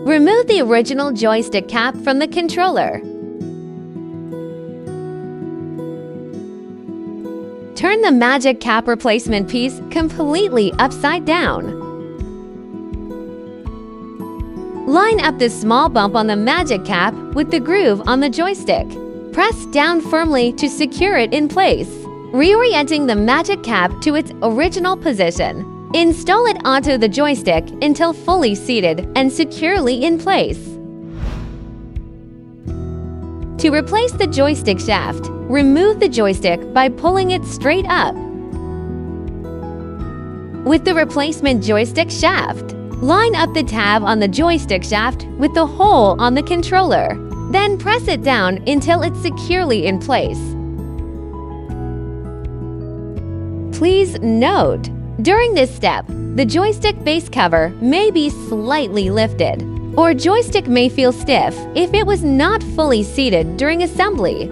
Remove the original joystick cap from the controller. Turn the magic cap replacement piece completely upside down. Line up the small bump on the magic cap with the groove on the joystick. Press down firmly to secure it in place, reorienting the magic cap to its original position. Install it onto the joystick until fully seated and securely in place. To replace the joystick shaft, remove the joystick by pulling it straight up. With the replacement joystick shaft, line up the tab on the joystick shaft with the hole on the controller. Then press it down until it's securely in place. Please note, during this step, the joystick base cover may be slightly lifted, or joystick may feel stiff if it was not fully seated during assembly.